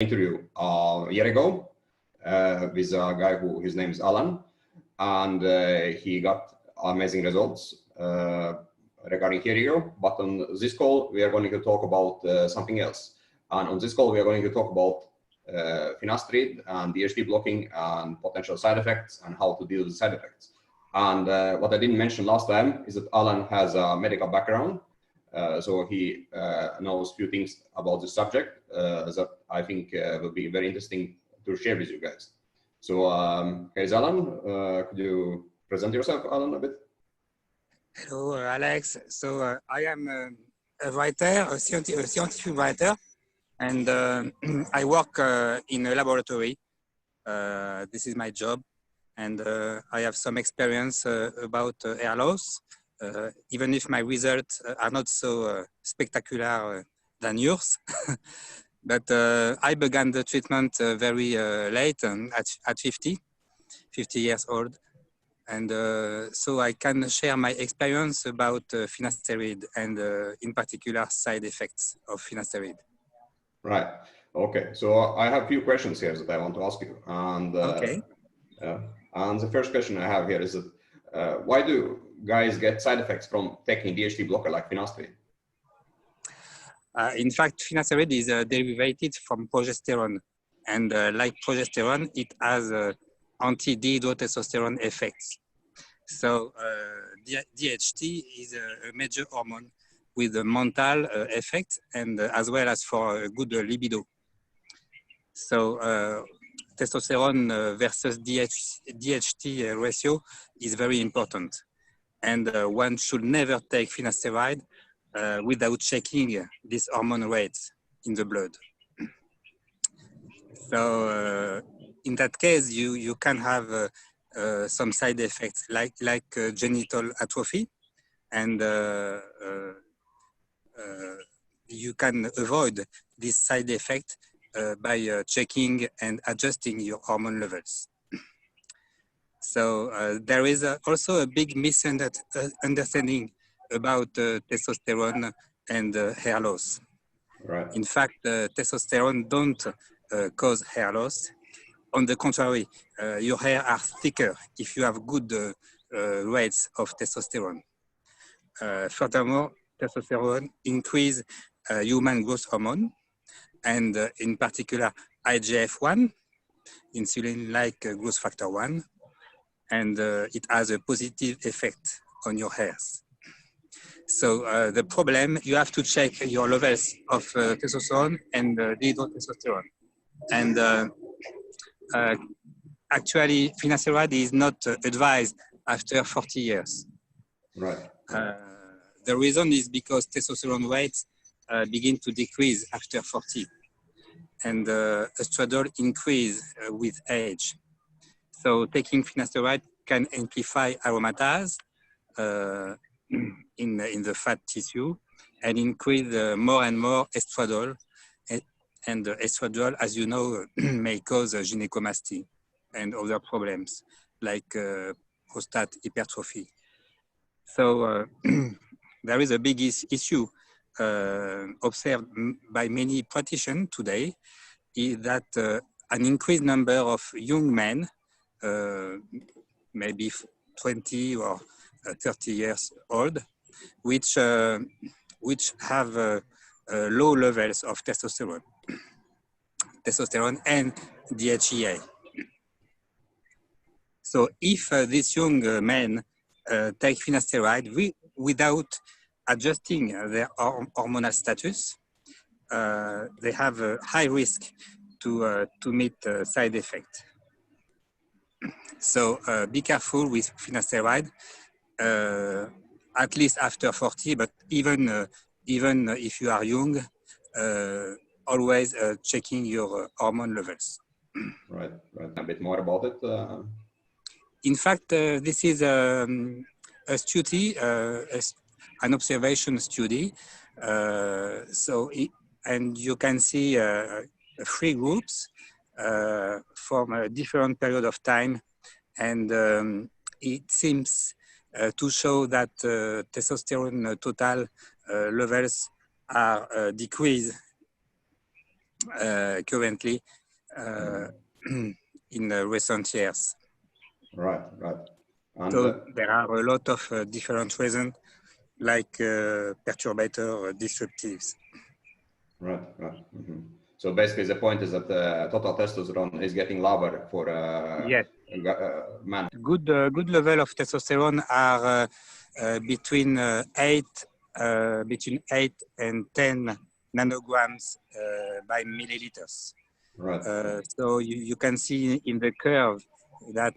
interview a year ago with a guy who his name is Alan, and he got amazing results regarding Hero. But on this call, we are going to talk about something else. And on this call, we are going to talk about finasteride and DHT blocking and potential side effects and how to deal with side effects. And what I didn't mention last time is that Alan has a medical background. So he knows a few things about the subject that I think will be very interesting to share with you guys. So, here's Alan. Could you present yourself, Alan, a bit? Hello, Alex. So I am a writer, a scientific writer, and I work in a laboratory. This is my job, and I have some experience about hair loss. Even if my results are not so spectacular than yours. But I began the treatment very late, at 50 years old. And so I can share my experience about finasteride and in particular side effects of finasteride. Right. Okay. So I have a few questions here that I want to ask you. And okay. And the first question I have here is that why do guys get side effects from taking DHT blocker like finasteride? In fact, finasteride is derivated from progesterone, and like progesterone, it has anti-dihydrotestosterone effects. So DHT is a major hormone with a mental effect and as well as for a good libido. So testosterone versus DHT ratio is very important. And one should never take finasteride without checking this hormone rates in the blood. So in that case, you can have some side effects like genital atrophy, and you can avoid this side effect by checking and adjusting your hormone levels. So there is also a big misunderstanding about testosterone and hair loss. Right. In fact, testosterone don't cause hair loss. On the contrary, your hair are thicker if you have good rates of testosterone. Furthermore, testosterone increase human growth hormone, and in particular IGF-1, insulin-like growth factor 1, and it has a positive effect on your hairs. So the problem, you have to check your levels of testosterone and dihydrotestosterone. And actually, finasteride is not advised after 40 years. Right. The reason is because testosterone rates begin to decrease after 40, and estradiol increase with age. So taking finasteride can amplify aromatase in the fat tissue and increase more and more estradiol. And estradiol, as you know, may cause gynecomastia and other problems like prostate hypertrophy. So there is a big issue observed by many practitioners today, is that an increased number of young men, maybe 20 or 30 years old, which have low levels of testosterone and DHEA. So if these young men take finasteride without adjusting their hormonal status, they have a high risk to meet side effect. So be careful with finasteride, at least after 40, but even if you are young, always checking your hormone levels. Right. A bit more about it. In fact, this is a study, an observation study. And you can see 3 groups from a different period of time, and it seems to show that testosterone total levels are decreased currently in recent years. Right, right. And so there are a lot of different reasons, like perturbator disruptives. right, right. So basically, the point is that total testosterone is getting lower for Yes. man. Good level of testosterone are between 8 and 10 nanograms by milliliters. Right. So you can see in the curve that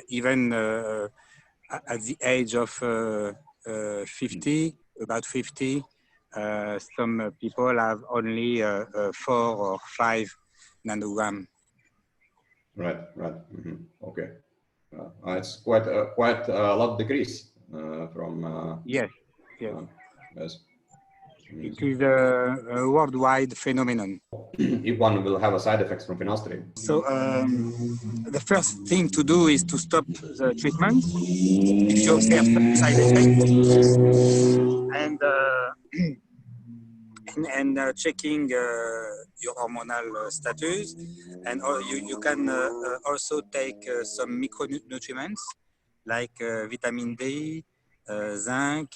even at the age of 50, about 50, some people have only 4 or 5 nanogram. Right, right. Okay. It's quite a lot decrease from. Yes, yes. Yes. It is a worldwide phenomenon. If one will have a side effects from finasteride. So the first thing to do is to stop the treatment if you observe some side effects, and checking your hormonal status, and you can also take some micronutrients like vitamin D, zinc.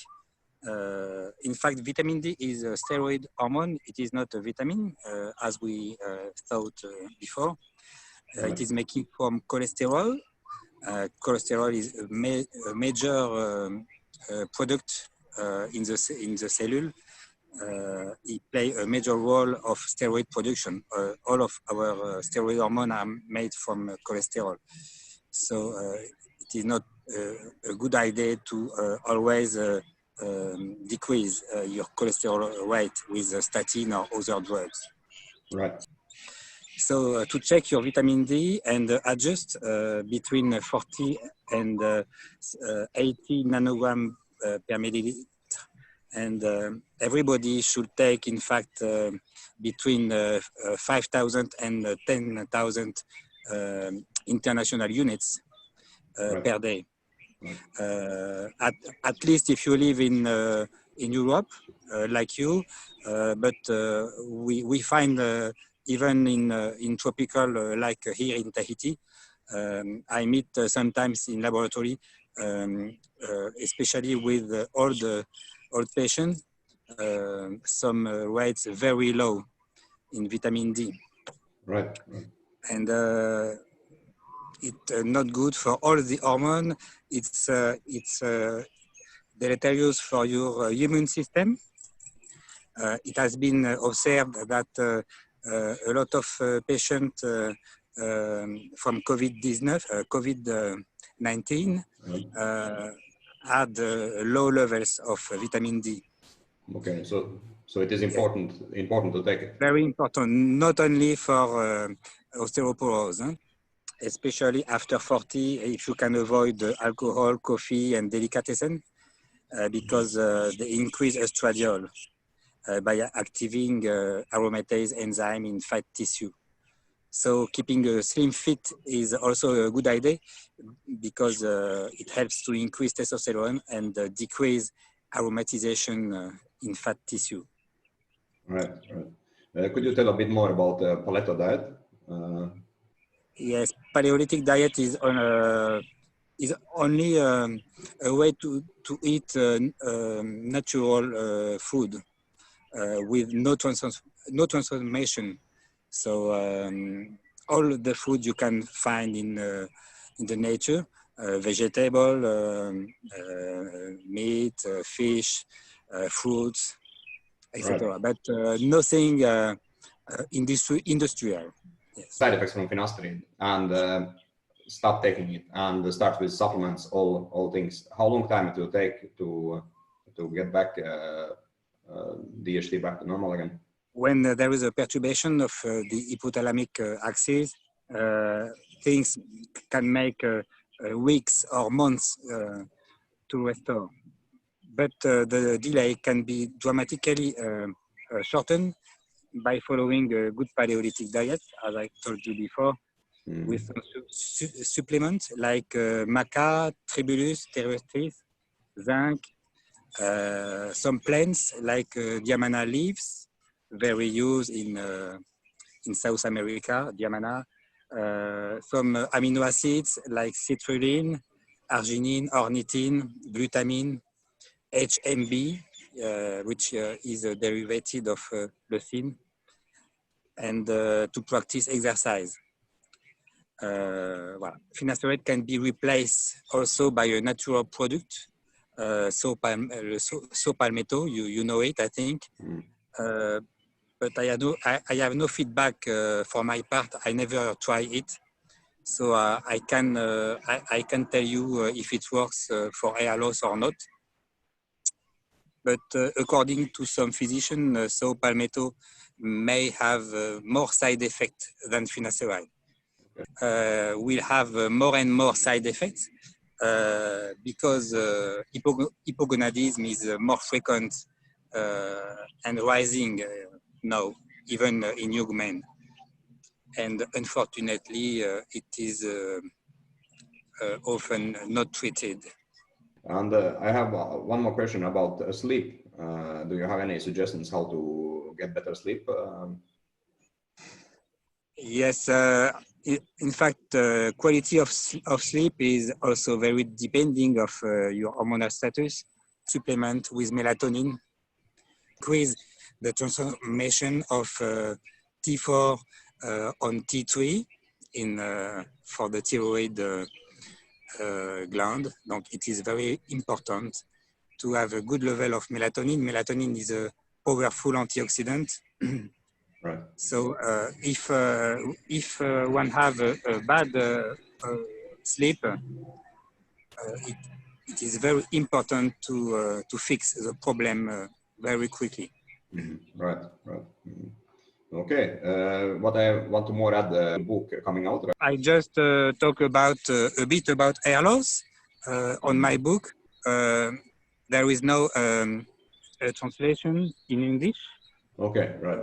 In fact, vitamin D is a steroid hormone. It is not a vitamin, as we thought before. It is making from cholesterol. Cholesterol is a major product in the cellule. It plays a major role of steroid production. All of our steroid hormones are made from cholesterol. So it is not a good idea to always decrease your cholesterol rate with statin or other drugs. Right. So to check your vitamin D and adjust between 40 and 80 nanogram per milliliter. And everybody should take, in fact, between 5,000 and 10,000 international units Right. per day. At least if you live in Europe, like you, but we find even in tropical, like here in Tahiti, I meet sometimes in laboratory, especially with old patients, some rates very low in vitamin D. Right. Right. And it's not good for all the hormone. It's deleterious for your immune system. It has been observed that a lot of patients from COVID-19 had low levels of vitamin D. Okay, so it is important to take it. Very important, not only for osteoporosis, especially after 40, if you can avoid alcohol, coffee, and delicatessen, because they increase estradiol by activating aromatase enzyme in fat tissue. So keeping a slim fit is also a good idea because it helps to increase testosterone and decrease aromatization in fat tissue. Right, right. Could you tell a bit more about the paleo diet? Yes, Paleolithic diet is only a way to eat natural food with no transformation. So all the food you can find in the nature, vegetable, meat, fish, fruits, etc. Right. But nothing industrial. Yes. Side effects from finasteride and stop taking it and start with supplements, all things. How long time it will take to get back DHT back to normal again? When there is a perturbation of the hypothalamic axis, things can make weeks or months to restore. But the delay can be dramatically shortened by following a good Paleolithic diet, as I told you before, with some supplements like maca, tribulus terrestris, zinc, some plants like diamana leaves, very used in South America, Diamana. Some amino acids like citrulline, arginine, ornithine, glutamine, HMB, which is a derivative of leucine, and to practice exercise. Voilà. Finasteride can be replaced also by a natural product, so palmetto, you know it, I think. But I have no feedback for my part. I never try it, so I can tell you if it works for hair loss or not. But according to some physicians, so palmetto may have more side effects than finasteride. Will have more and more side effects because hypogonadism is more frequent and rising now, even in young men. And unfortunately, it is often not treated. And I have one more question about sleep. Do you have any suggestions how to get better sleep? Yes, in fact, quality of sleep is also very depending of your hormonal status. Supplement with melatonin, increase the transformation of T4 on T3 for the thyroid gland. Donc, it is very important to have a good level of melatonin. Melatonin is a powerful antioxidant. Right. So if one have a bad sleep, it is very important to fix the problem very quickly. Mm-hmm. Right. Okay. What I want to more add the book coming out. Right? I just talk about a bit about hair loss on my book. There is no translation in English. Okay. Right.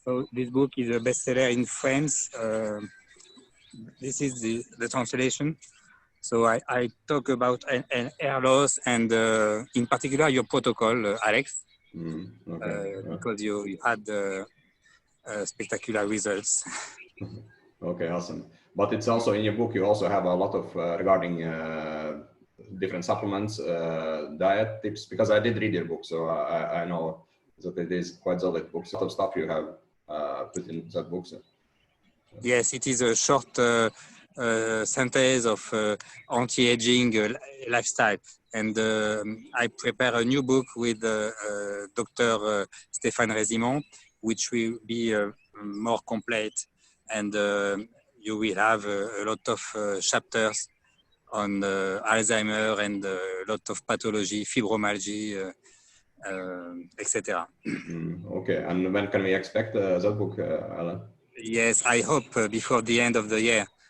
So this book is a bestseller in France. This is the translation. So I talk about an hair loss and in particular your protocol, Alex, Okay. because you had spectacular results. Okay, awesome. But it's also in your book, you also have a lot of regarding different supplements, diet tips, because I did read your book, so I know that it is quite solid book. A lot of stuff you have put in that book. So. Yes, it is a short synthesis of anti-aging lifestyle. And I prepare a new book with Dr. Stéphane Résimond, which will be more complete. And you will have a lot of chapters on Alzheimer and a lot of pathology, fibromyalgia, etc. Okay, and when can we expect that book, Alan? Yes, I hope before the end of the year.